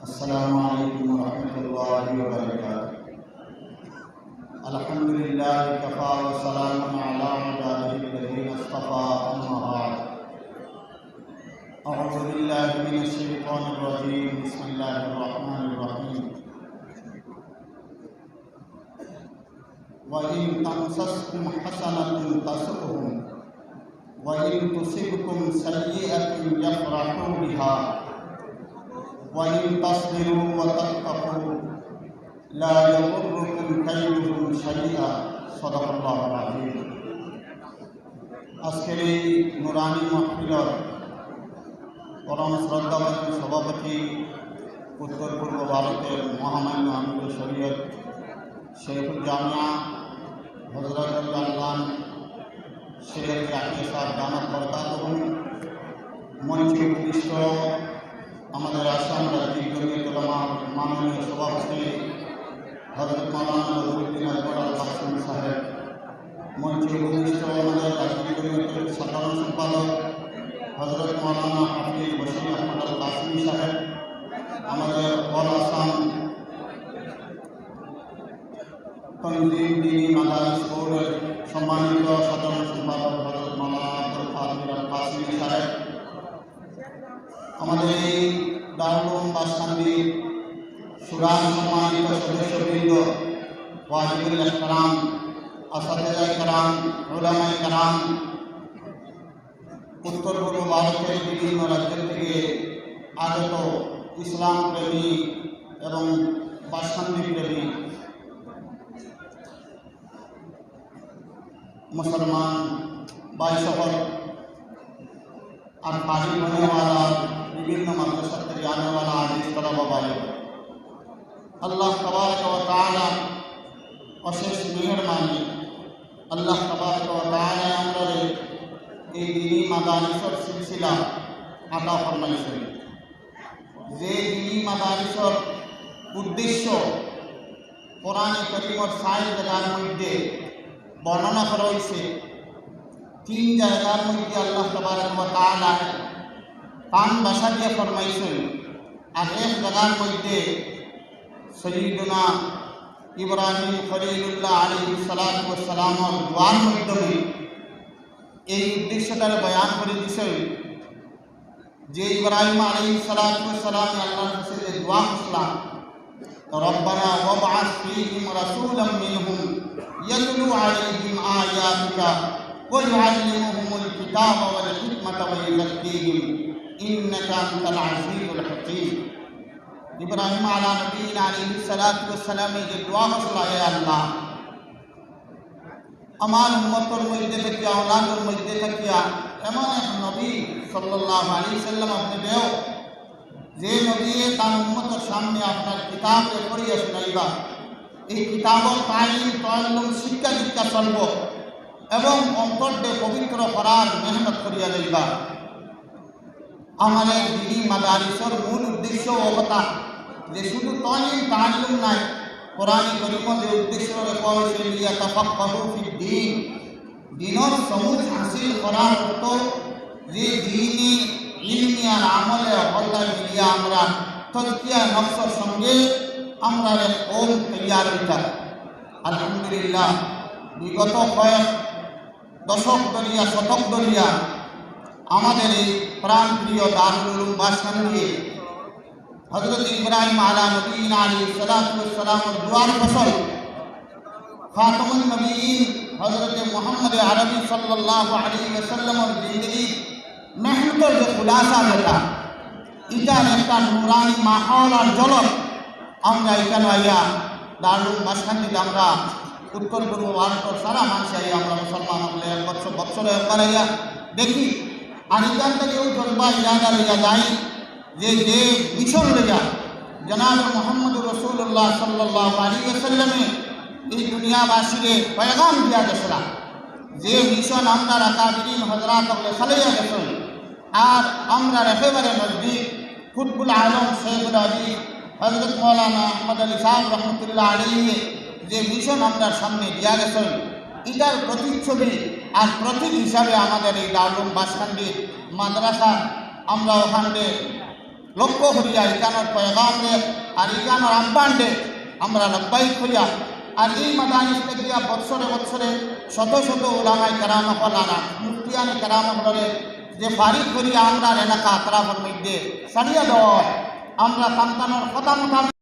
السلام عليكم ورحمة الله وبركاته. الحمد لله كفى وسلام على عباده الذين اصطفى أما بعد. أعوذ بالله من الشيطان الرجيم. بسم الله الرحمن الرحيم. وإن تمسسكم حسنة تسؤهم وإن تصبكم سيئة يفرحوا بها وإن تصبروا وتتقوا لا يضركم كيدهم شيئا. صدق الله العظيم. আজকের এই নুরানি মাহফিলের পরম শ্রদ্ধাবান সভাপতি উত্তর পূর্ব ভারতের মহামান্য আমির শরীয়ত শেখুল জামিয়া হযরত আল্লাহ শেখ জাকির সাহেব দামাত বরকাতুহু, মঞ্চে উপবিষ্ট আমাদের আসাম রাজ্যিক জমিয়ত উলামা মাননীয় সভাপতি হযরত মাওলানা নজরুদ্দিন আকবর আল কাসেম সাহেব, মঞ্চে উপবিষ্ট আমাদের রাজ্যিক জমিয়তের সাধারণ সম্পাদক হযরত মাওলানা হাফিজ বশির আহমদ আল কাসেমি সাহেব, আমাদের অল আসাম তনজিম দ্বীনি মাদারিস বোর্ডের সম্মানিত সাধারণ সম্পাদক হযরত মাওলানা আব্দুল কাদির আল কাসেমি সাহেব, আমাদের এই দারুল বাসকান্দির সুরান সম্মানিত সদস্যবৃন্দ, ওয়াজিবুল ইহতারাম, আসাতিজা ইকরাম, উলামায়ে কেরাম, উত্তর পূর্ব ভারতের বিভিন্ন রাজ্য থেকে আগত ইসলাম প্রেমী এবং বাসকান্দি প্রেমী मुसलमान भाई शहर और फाजिल होने वाला विभिन्न मदरसा से जाने वाला आजीज तलबा वाले अल्लाह तबारक व तआला अशेष मेहरबानी अल्लाह तबारक व तआला हमरे এই দিনী মাদারিসর সিলসিলা আতা ফরমাইছেন। যে দিনী মাদারিসর উদ্দেশ্য কোরআনে কারীমের ৬০ জায়গার মধ্যে বর্ণনা করা হয়েছে। ৩ জায়গার মধ্যে আল্লাহ তাবারক ওয়া তাআলা পান ভাষা দিয়ে ফরমাইছেন, আর এক জায়গার মধ্যে সৈয়দনা ইব্রাহিম খলিলুল্লাহ আলাইহিস সালাতু ওয়াস সালামের দোয়ার মাধ্যমে এই উদ্দেশ্যটার বয়ান করে দিয়েছেন যে ইব্রাহিম আলাইহিস সালাতু ওয়াস সালাম আল্লাহর কাছে যে দোয়া করলেন, রব্বানা ওয়াবআস ফীহিম রাসূলাম মিনহুম يتلو عليهم آياتك ويعلمهم الكتاب والحكمة ويزكيهم إنك أنت العزيز الحكيم. ইব্রাহিম আলা নবীনা আলাইহিস সালাতু ওয়াস সালামের যে দোয়া করল, হে আল্লাহ আমার উম্মতের মধ্যে থেকে আওলাদের মধ্যে থেকে এমন এক নবী সাল্লাল্লাহু আলাইহি সাল্লাম আপনি দেও যে নবী তার উম্মতের সামনে আপনার কিতাবে পড়িয়া শোনাইবা, এই কিতাবর তালিম তাল্লুম শিক্ষা দীক্ষা চলব এবং অন্তরকে পবিত্র করার মেহনত করিয়া লইবা। আমাদের দিনী মাদারিসর মূল উদ্দেশ্য ও কথা যে শুধু তালিম তাল্লুম নাই, কোরআন কারীমে যে উদ্দেশ্য লেখা হয়েছে লিয়াতাফাক্কাহু ফিদ্দীন, দ্বীনের সমুজ হাসিল করার অর্থ যে দ্বীনি ইলমি আর আমলে হল্লা মিলিয়া আমরা তাজকিয়া নফসের সঙ্গে আমরা ওম তৈয়ার হইতা। আলহামদুলিল্লাহ বিগত কয়েক দশক ধরিয়া শতক ধরিয়া আমাদের এই প্রাণপ্রিয় দারুল উলুম বাসকান্দি হযরত ইব্রাহিম আলা নবীনা আলাইহিস সালাতু ওয়াস সালামের দুয়ার ফসল খাতামুন নবীয়িন হযরত মুহাম্মদ আরবি সাল্লাল্লাহু আলাইহি ওয়াসাল্লামের জিন্দেগি মেহনতের যে খুলাসা যেটা এটার একটা নুরানি মাহল আর ঝলক আমরা এখানে আইয়া দারুল বাসকান্দিতে আমরা উত্তর পূর্ব ভারতের সারা মানুষ আইয়া আমরা মুসলমান হলে বছরে একবার আইয়া দেখি, আর এখান থেকেও জলবা ইরাদা লইয়া যাই যে যে মিশন লইয়া জনাব মুহাম্মদুর রাসূলুল্লাহ সাল্লাল্লাহু আলাইহি ওয়াসাল্লামে এই দুনিয়াবাসীকে পয়গাম দিয়া গেছিল, যে মিশন আমরা আকাবিরিন হযরত খালাইয়া গেছেন, আর আমরা একেবারে নজদিক কুতুবুল আলম শেখুল আদিব হযরত মাওলানা আহমদ আলী সাহেব রহমতুল্লাহ আলাইহি যে মিশন আমরা সামনে দিয়া গেছেন, এটার প্রতিচ্ছবি আর প্রতীক হিসাবে আমাদের এই দারুল বাসকান্দি মাদ্রাসা আমরা ওখানে লক্ষ্য করিয়া ইকানোর পয়গাম রে আর ইকানোর আহ্বান রে আমরা লব্বাই করিয়া আর এই মাদানিস থেকে বৎসরে বৎসরে শত শত ওলামাই কেরাম হলানা মুফতিয়ানি কেরাম হলরে যে ফারিক করিয়া আমরা এলাকা আতরাফের মধ্যে সারিয়া দেওয়া আমরা সন্তানের কথা মোতাবেক